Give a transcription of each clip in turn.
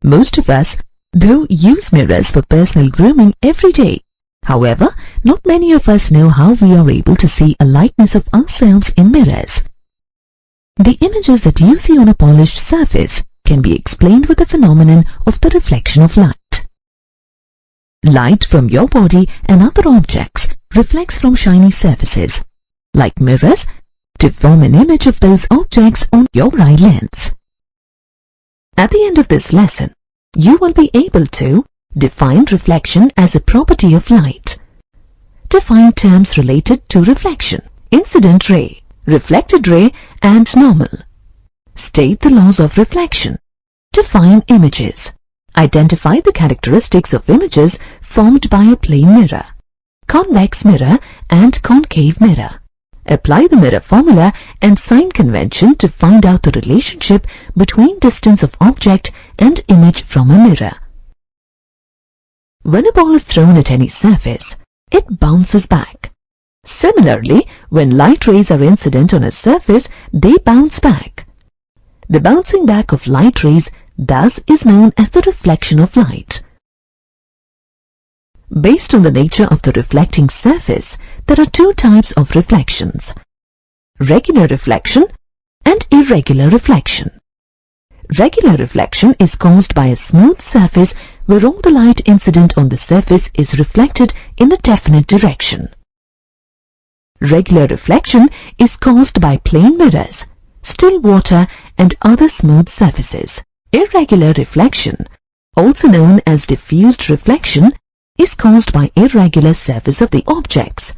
Most of us, though, use mirrors for personal grooming every day. However, not many of us know how we are able to see a likeness of ourselves in mirrors. The images that you see on a polished surface can be explained with the phenomenon of the reflection of light. Light from your body and other objects reflects from shiny surfaces, like mirrors, to form an image of those objects on your eye lens. At the end of this lesson, you will be able to define reflection as a property of light, define terms related to reflection, incident ray, reflected ray and normal, state the laws of reflection, define images, identify the characteristics of images formed by a plane mirror, convex mirror and concave mirror. Apply the mirror formula and sign convention to find out the relationship between distance of object and image from a mirror. When a ball is thrown at any surface, it bounces back. Similarly, when light rays are incident on a surface, they bounce back. The bouncing back of light rays thus is known as the reflection of light. Based on the nature of the reflecting surface, there are two types of reflections: regular reflection and irregular reflection. Regular reflection is caused by a smooth surface where all the light incident on the surface is reflected in a definite direction. Regular reflection is caused by plane mirrors, still water and other smooth surfaces. Irregular reflection, also known as diffused reflection, is caused by irregular surface of the objects.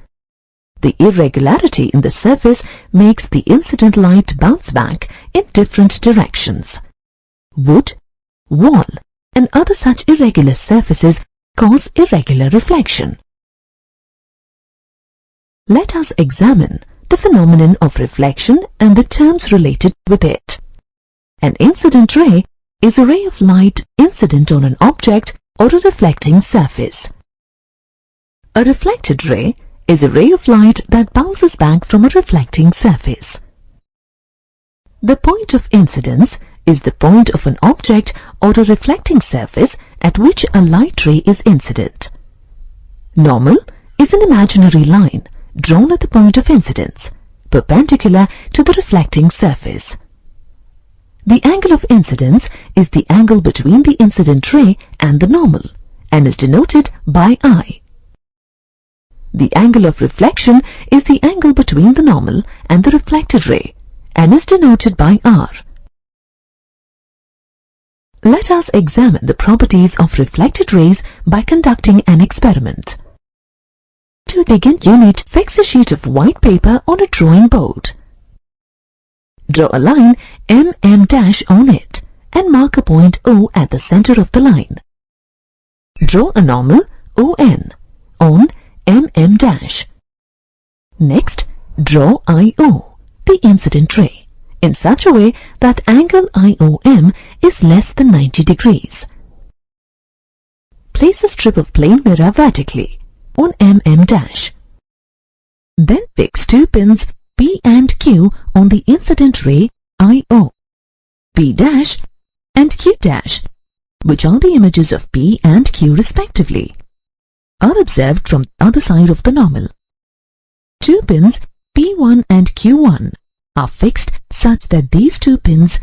The irregularity in the surface makes the incident light bounce back in different directions. Wood, wall, and other such irregular surfaces cause irregular reflection. Let us examine the phenomenon of reflection and the terms related with it. An incident ray is a ray of light incident on an object or a reflecting surface. A reflected ray is a ray of light that bounces back from a reflecting surface. The point of incidence is the point of an object or a reflecting surface at which a light ray is incident. Normal is an imaginary line drawn at the point of incidence, perpendicular to the reflecting surface. The angle of incidence is the angle between the incident ray and the normal, and is denoted by I. The angle of reflection is the angle between the normal and the reflected ray, and is denoted by R. Let us examine the properties of reflected rays by conducting an experiment. To begin, you need to fix a sheet of white paper on a drawing board. Draw a line MM' on it and mark a point O at the center of the line. Draw a normal ON on MM'. Next, draw IO, the incident ray, in such a way that angle IOM is less than 90 degrees. Place a strip of plane mirror vertically on MM'. Then fix two pins P and Q on the incident ray IO. P' and Q', which are the images of P and Q respectively, are observed from the other side of the normal. Two pins P1 and Q1 are fixed such that these two pins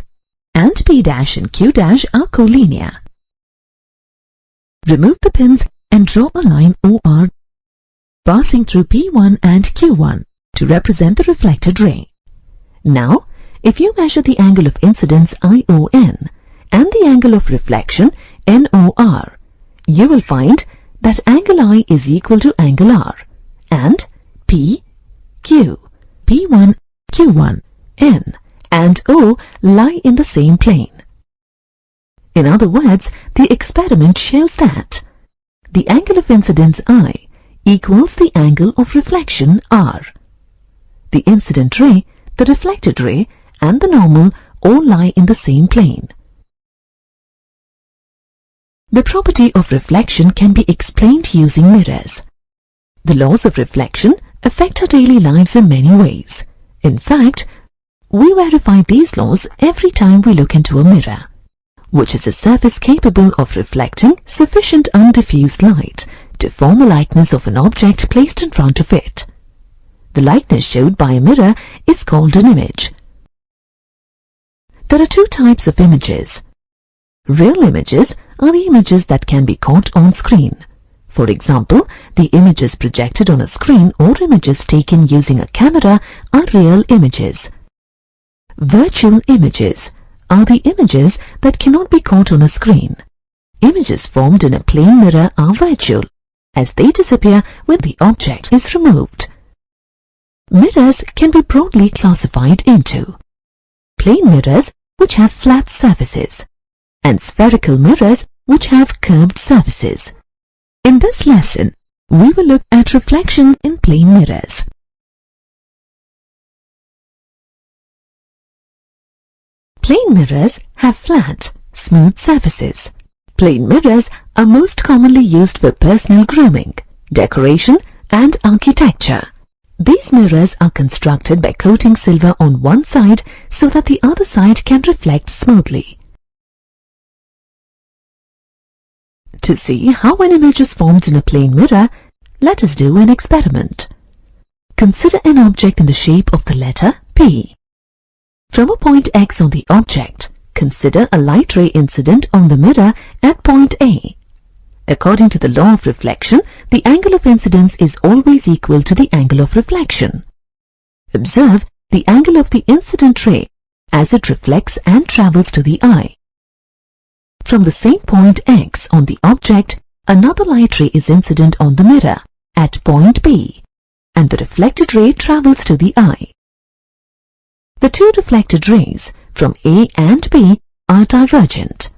and P' and Q' are collinear. Remove the pins and draw a line OR passing through P1 and Q1 to represent the reflected ray. Now, if you measure the angle of incidence ION and the angle of reflection NOR, you will find that angle I is equal to angle R, and P, Q, P1, Q1, N, and O lie in the same plane. In other words, the experiment shows that the angle of incidence I equals the angle of reflection R. The incident ray, the reflected ray, and the normal all lie in the same plane. The property of reflection can be explained using mirrors. The laws of reflection affect our daily lives in many ways. In fact, we verify these laws every time we look into a mirror. which is a surface capable of reflecting sufficient undiffused light to form a likeness of an object placed in front of it. The likeness showed by a mirror is called an image. There are two types of images. Real images are the images that can be caught on screen. For example, the images projected on a screen or images taken using a camera are real images. Virtual images are the images that cannot be caught on a screen. Images formed in a plane mirror are virtual, as they disappear when the object is removed. Mirrors can be broadly classified into plane mirrors, which have flat surfaces, and spherical mirrors, which have curved surfaces. In this lesson, we will look at reflection in plane mirrors. Plane mirrors have flat, smooth surfaces. Plane mirrors are most commonly used for personal grooming, decoration, and architecture. These mirrors are constructed by coating silver on one side so that the other side can reflect smoothly. To see how an image is formed in a plane mirror, let us do an experiment. Consider an object in the shape of the letter P. From a point X on the object, consider a light ray incident on the mirror at point A. According to the law of reflection, the angle of incidence is always equal to the angle of reflection. Observe the angle of the incident ray as it reflects and travels to the eye. From the same point X on the object, another light ray is incident on the mirror at point B, and the reflected ray travels to the eye. The two reflected rays from A and B are divergent.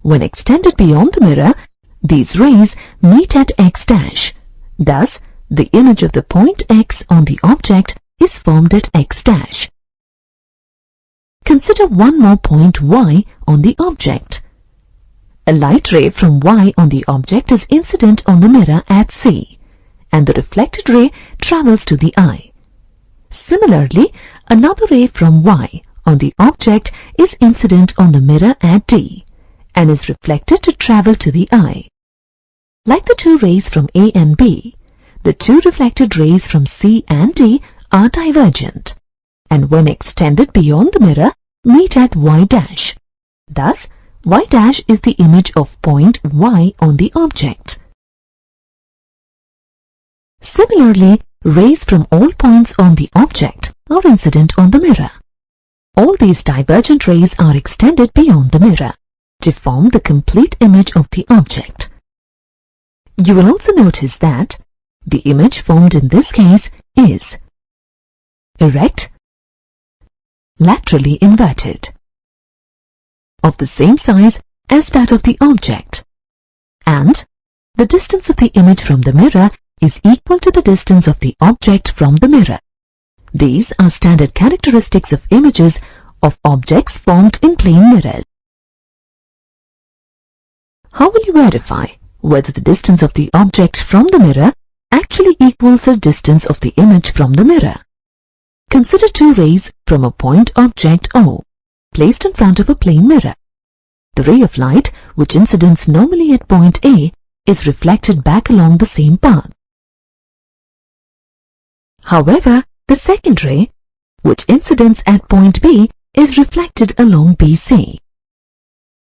When extended beyond the mirror, these rays meet at X dash. Thus, the image of the point X on the object is formed at X dash. Consider one more point Y on the object. A light ray from Y on the object is incident on the mirror at C, and the reflected ray travels to the eye. Similarly, another ray from Y on the object is incident on the mirror at D, and is reflected to travel to the eye. Like the two rays from A and B, the two reflected rays from C and D are divergent, and when extended beyond the mirror, meet at Y dash. Thus, Y dash is the image of point Y on the object. Similarly, rays from all points on the object are incident on the mirror. All these divergent rays are extended beyond the mirror to form the complete image of the object. You will also notice that the image formed in this case is erect, laterally inverted, of the same size as that of the object, and the distance of the image from the mirror is equal to the distance of the object from the mirror. These are standard characteristics of images of objects formed in plane mirrors. How will you verify whether the distance of the object from the mirror actually equals the distance of the image from the mirror? Consider two rays from a point object O placed in front of a plane mirror. The ray of light, which incidents normally at point A, is reflected back along the same path. However, the second ray, which incidents at point B, is reflected along BC.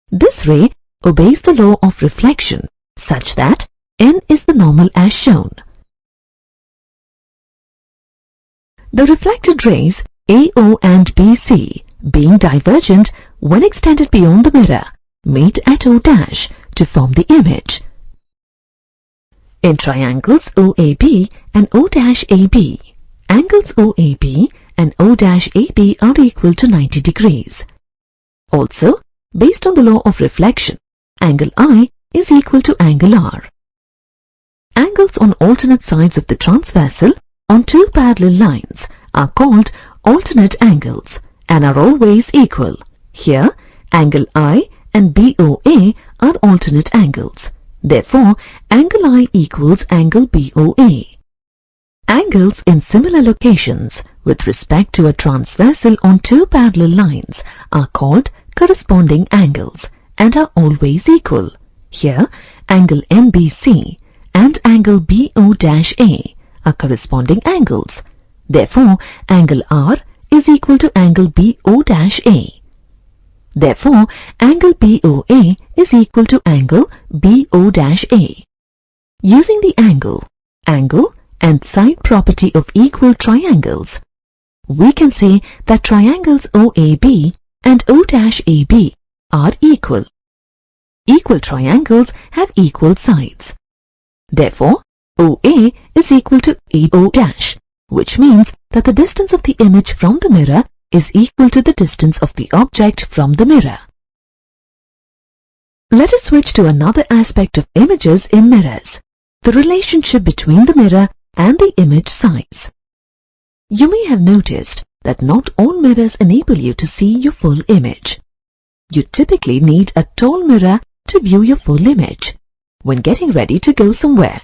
This ray obeys the law of reflection such that N is the normal as shown. The reflected rays AO and BC, being divergent when extended beyond the mirror, meet at O dash to form the image. In triangles OAB and O dash AB, angles OAB and O dash AB are equal to 90 degrees. Also, based on the law of reflection, angle I is equal to angle R. Angles on alternate sides of the transversal on two parallel lines are called alternate angles and are always equal. Here, angle I and BOA are alternate angles. Therefore, angle I equals angle BOA. Angles in similar locations with respect to a transversal on two parallel lines are called corresponding angles and are always equal. Here, angle MBC and angle BO-A are corresponding angles. Therefore, angle R is equal to angle BO-A. Therefore, angle BOA is equal to angle BO-A. Using the angle, and side property of equal triangles, we can say that triangles OAB and O-AB are equal. Equal triangles have equal sides. Therefore, OA is equal to AO', which means that the distance of the image from the mirror is equal to the distance of the object from the mirror. Let us switch to another aspect of images in mirrors, the relationship between the mirror and the image size. You may have noticed that not all mirrors enable you to see your full image. You typically need a tall mirror to view your full image when getting ready to go somewhere.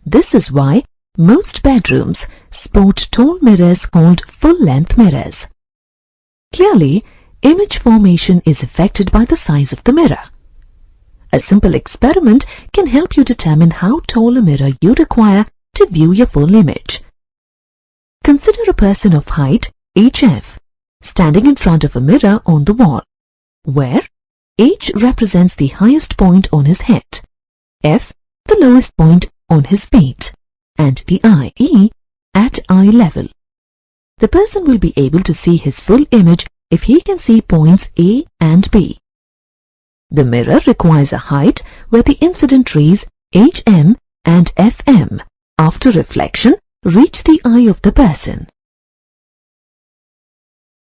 This is why most bedrooms sport tall mirrors called full-length mirrors. Clearly, image formation is affected by the size of the mirror. A simple experiment can help you determine how tall a mirror you require to view your full image. Consider a person of height HF standing in front of a mirror on the wall, where H represents the highest point on his head, F the lowest point on his pate, and the eye E at eye level. The person will be able to see his full image if he can see points A and B. The mirror requires a height where the incident rays HM and FM after reflection reach the eye of the person.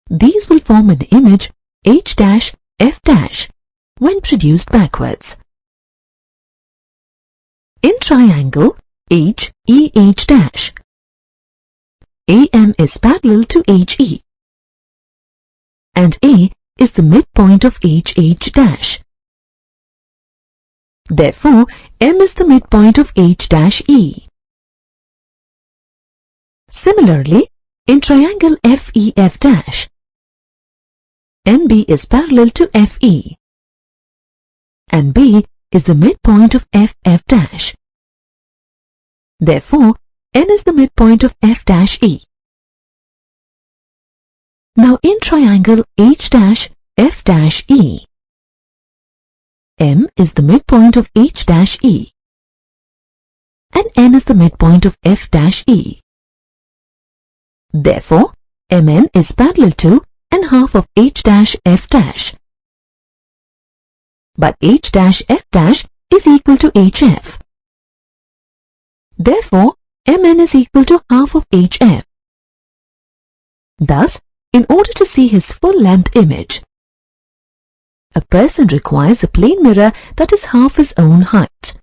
These will form an image H', F' when produced backwards. In triangle HEH', AM is parallel to HE, and A is the midpoint of HH'. Therefore, M is the midpoint of H'E. Similarly, in triangle FEF', NB is parallel to FE, and B is the midpoint of FF'. Therefore, N is the midpoint of F'E. Now in triangle H', M is the midpoint of H'E, and N is the midpoint of F'E. Therefore, MN is parallel to and half of H', but H', is equal to HF. Therefore, MN is equal to half of HF. Thus, in order to see his full-length image, a person requires a plane mirror that is half his own height.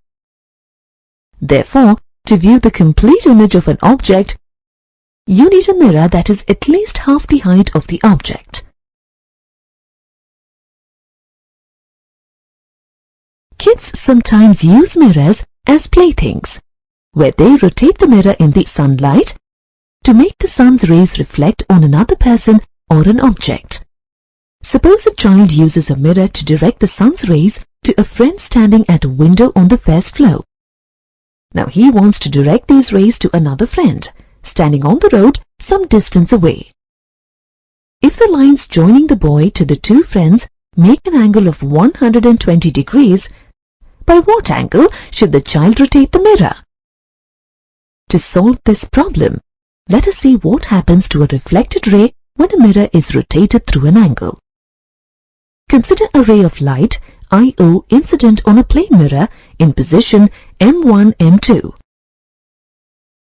Therefore, to view the complete image of an object, you need a mirror that is at least half the height of the object. Kids sometimes use mirrors as playthings, where they rotate the mirror in the sunlight to make the sun's rays reflect on another person or an object. Suppose a child uses a mirror to direct the sun's rays to a friend standing at a window on the first floor. Now he wants to direct these rays to another friend standing on the road some distance away. If the lines joining the boy to the two friends make an angle of 120 degrees, by what angle should the child rotate the mirror? To solve this problem, let us see what happens to a reflected ray when a mirror is rotated through an angle. Consider a ray of light IO incident on a plane mirror in position M1, M2,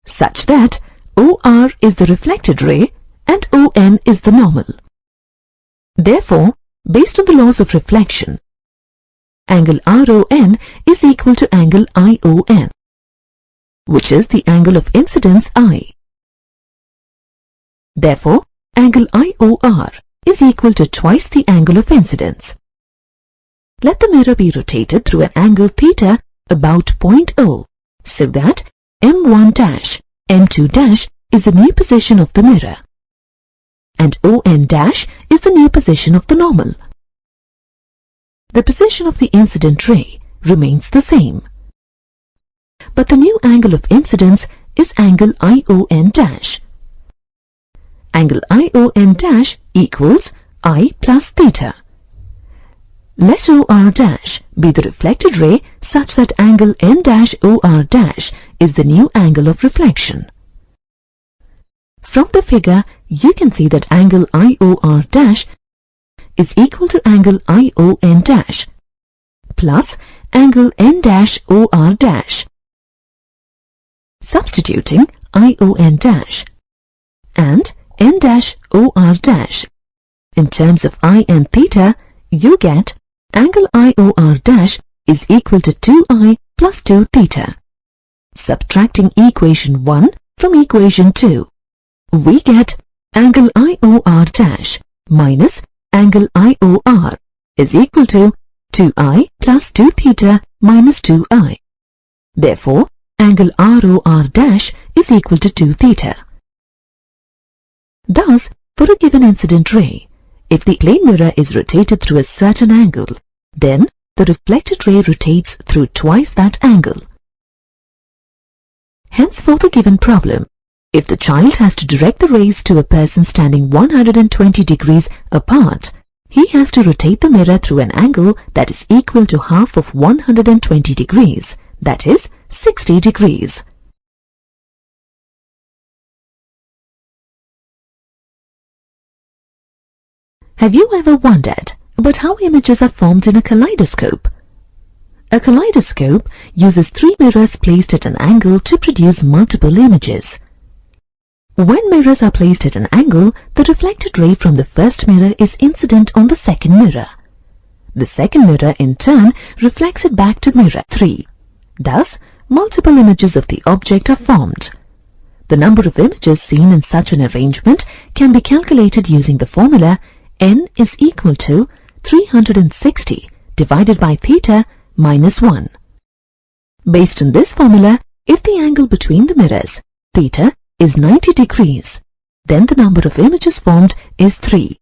such that OR is the reflected ray and ON is the normal. Therefore, based on the laws of reflection, angle RON is equal to angle ION, which is the angle of incidence I. Therefore, angle IOR is equal to twice the angle of incidence. Let the mirror be rotated through an angle theta about point O, so that M1', M2' is the new position of the mirror, and ON' is the new position of the normal. the position of the incident ray remains the same. But the new angle of incidence is angle ION dash. Angle ION dash equals I plus theta. Let OR dash be the reflected ray such that angle N dash OR dash is the new angle of reflection. From the figure, you can see that angle IOR dash is equal to angle ION dash plus angle N dash OR dash. Substituting ION dash and N dash OR dash in terms of I and theta, you get angle IOR dash is equal to 2I plus 2 theta. Subtracting equation 1 from equation 2, we get angle IOR dash minus angle IOR is equal to 2I plus 2 theta minus 2I. Therefore, angle ROR dash is equal to 2 theta. Thus, for a given incident ray, if the plane mirror is rotated through a certain angle, then the reflected ray rotates through twice that angle. Hence, for the given problem, if the child has to direct the rays to a person standing 120 degrees apart, he has to rotate the mirror through an angle that is equal to half of 120 degrees, that is 60 degrees. Have you ever wondered about how images are formed in a kaleidoscope? A kaleidoscope uses 3 mirrors placed at an angle to produce multiple images. When mirrors are placed at an angle, the reflected ray from the first mirror is incident on the second mirror. The second mirror in turn reflects it back to mirror 3. Thus, multiple images of the object are formed. The number of images seen in such an arrangement can be calculated using the formula N is equal to 360 divided by theta minus 1. Based on this formula, if the angle between the mirrors, theta, is 90 degrees, then the number of images formed is 3.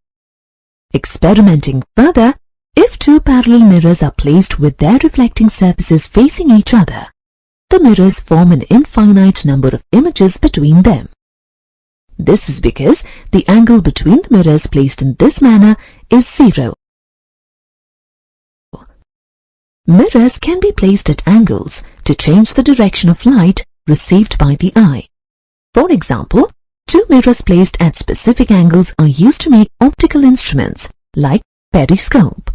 Experimenting further, if 2 parallel mirrors are placed with their reflecting surfaces facing each other, the mirrors form an infinite number of images between them. This is because the angle between the mirrors placed in this manner is 0. Mirrors can be placed at angles to change the direction of light received by the eye. For example, 2 mirrors placed at specific angles are used to make optical instruments like periscope.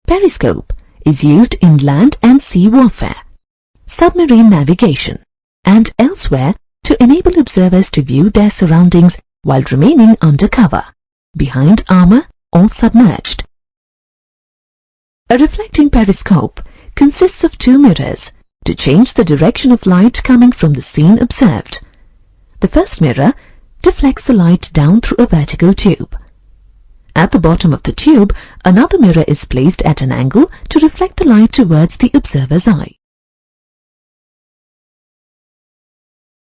Periscope is used in land and sea warfare, submarine navigation, and elsewhere to enable observers to view their surroundings while remaining under cover, behind armor or submerged. A reflecting periscope consists of 2 mirrors to change the direction of light coming from the scene observed. The first mirror deflects the light down through a vertical tube. At the bottom of the tube, another mirror is placed at an angle to reflect the light towards the observer's eye.